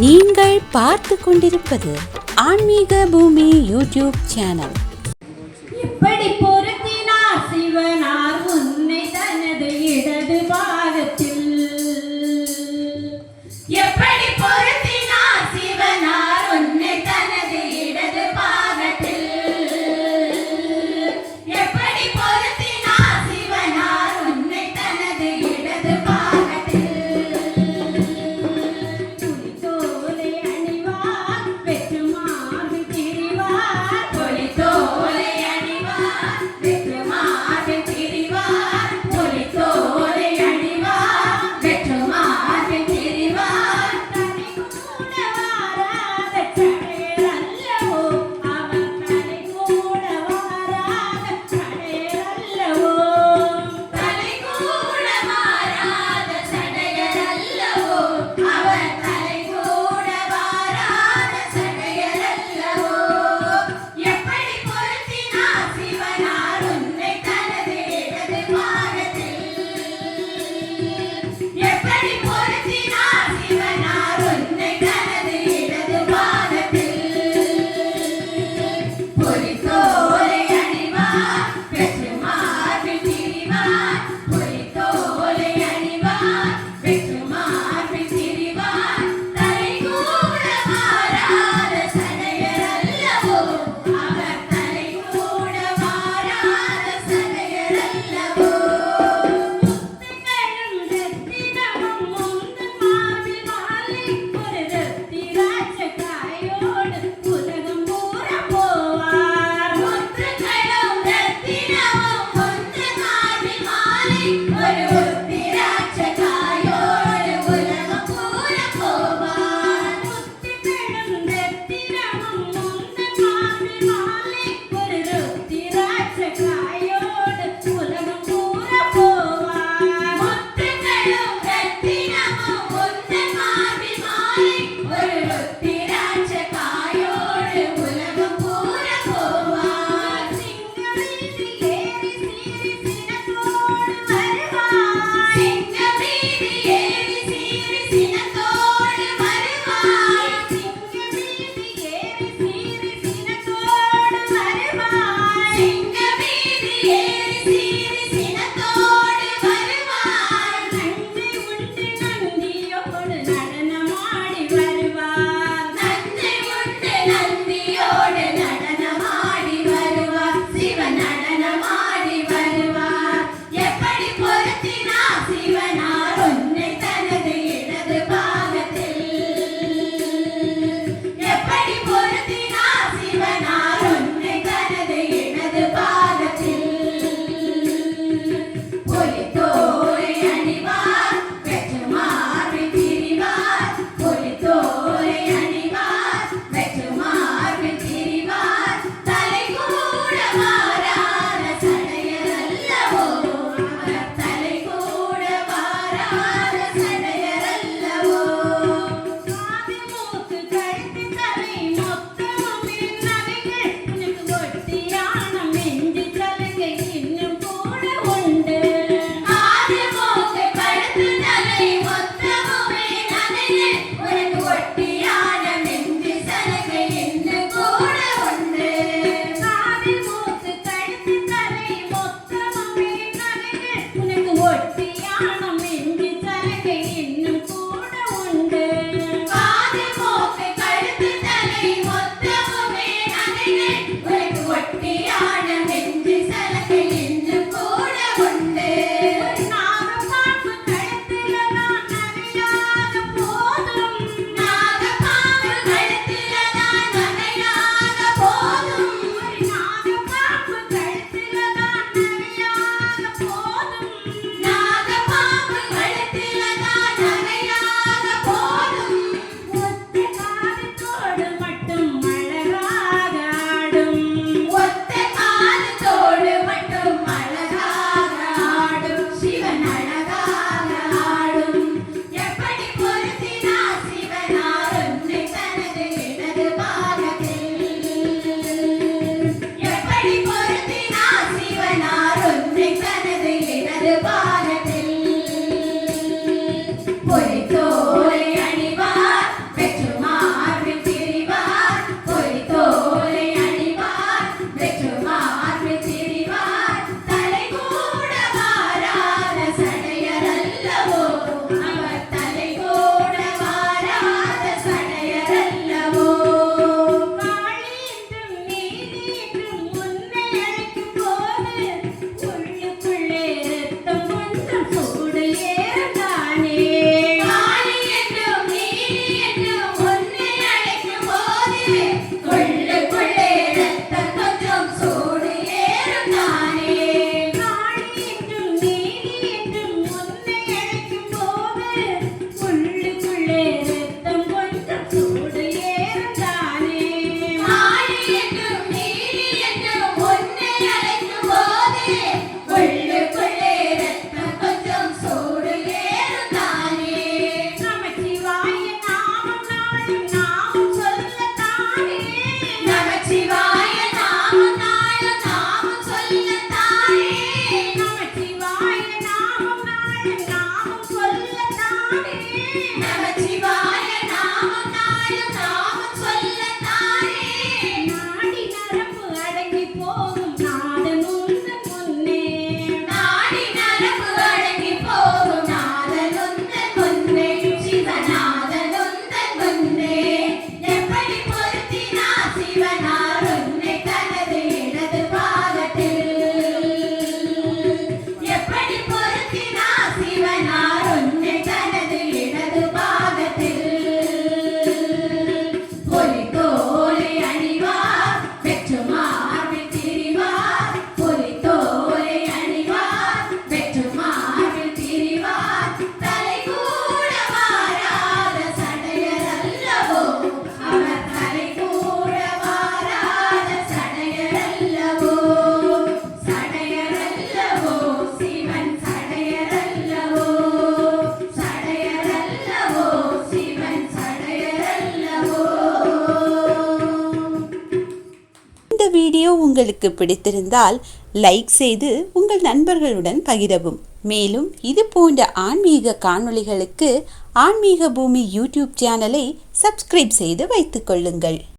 நீங்கள் பார்த்து கொண்டிருப்பது ஆன்மீக பூமி யூடியூப் சேனல். இப்படி பொருத்தினார் சிவனார் உன்னை தனது இடது பாகத்தில். எப்படி பொருத்தினார் சிவனார் உன்னை தனது இடது பாகத்தில். எப்படி பொருத்தினார் சிவனார் உன்னை தனது இடது பாகத்தில். புலித்தோலை அணிவார் வெற்று மார்பு திரிவார். புலித்தோலை அணிவார் வெற்று மார்பு திரிவார். புலித்தோலை அணிவார் வெற்று மார்பு திரிவார். தனி கூட வாராத சடையர் அல்லவோ அவர். தனி கூட வாராத சடையர் அல்லவோ. தலை கூட வாராத சடையர் அல்லவோ அவர். தலை கூட வாராத சடையர் அல்லவோ. எப்படி பொருத்தினார் சிவனார் உன்னை தனது இடது பாகத்தில். எப்படி பொருத்தினார் சிவனார் உன்னை தனது இடது பாகத்தில். புலித்தோலை அணிவார் வெற்று மார்பில் திரிவார். புலித்தோலை அணிவார் வெற்று மார்பில் திரிவார். தலை கூட வாராத சடையர் அல்லவோ அவர். தலை கூட வாராத சடையர் அல்லவோ. முத்துகளும் ரத்தினமும் முந்தன் மார்பில் மாலை. ஒரு ரத்திராட்ச காயோடு உலகம் பூரா போவார். முத்துகளும் ரத்தினமும் முந்தன் மார்பில் மாலை. ஒரு ரத்திராட்ச காயோடு உலகம் பூரா போவார். முத்துகளும் ரத்தினமும் முந்தன் மார்பில் மாலை. ஒரு ரத்திராட்ச காயோடு உலகம் பூரா போவார். முத்துகளும் ரத்தினமும் முந்தன் மார்பில் மாலை. ஒரு ரத்திராட்ச காயோடு உலகம் பூரா போவார். சிங்கமீது ஏறி சீறி சினத்தோடு வருவார். சிங்கமீது ஏறி சீறி சினத்தோடு வருவார். சிங்கமீது ஏறி சீறி சினத்தோடு வருவார். சிங்கமீது ஏறி சீறி சினத்தோடு வருவார். நஞ்சை உண்டு நந்தியோடு நடனமாடி வருவார். நஞ்சை உண்டு நந்தியோடு நடனமாடி வருவார். சிவன் நடனமாடி வருவார். எப்படி பொருத்தினார் சிவனார் உன்னை தனது இடது பாகத்தில். எப்படி பொருத்தினார் சிவனார் உன்னை தனது இடது பாகத்தில். புலித்தோலை அணிவார் வெற்று மார்பில் திரிவார். புலித்தோலை அணிவார் வெற்று மார்பில் திரிவார். தலை கூட வாராத சடையர் அல்லவோ அவர். தலை கூட வாராத சடையர் அல்லவோ. காது மூக்கு கழுத்து தலை மொத்தமுமே நகைகள். உனக்கு ஒட்டியான மெஞ்சு சலுகை இன்னும் கூட உண்டு. காது மூக்கு கழுத்து தலை மொத்தமுமே நகைகள். உனக்கு ஒட்டியான மெஞ்சு சலுகை இன்னும் கூட உண்டு. காது மூக்கு கழுத்து தலை மொத்தமுமே நகைகள். உனக்கு ஒட்டியான மெஞ்சு சலுகை இன்னும் கூட உண்டு. காது மூக்கு கழுத்து தலை மொத்தமுமே நகைகள். உனக்கு ஒட்டியான மெஞ்சு சலுகை இன்னும் கூட உண்டு. நாகப்பாம்பு கழுத்துல நான் நகையாக போதும். நாகப்பாம்பு இந்த வீடியோ உங்களுக்கு பிடித்திருந்தால் லைக் செய்து உங்கள் நண்பர்களுடன் பகிரவும். மேலும் இது போன்ற ஆன்மீக காணொளிகளுக்கு ஆன்மீக பூமி யூடியூப் சேனலை சப்ஸ்கிரைப் செய்து வைத்துக் கொள்ளுங்கள்.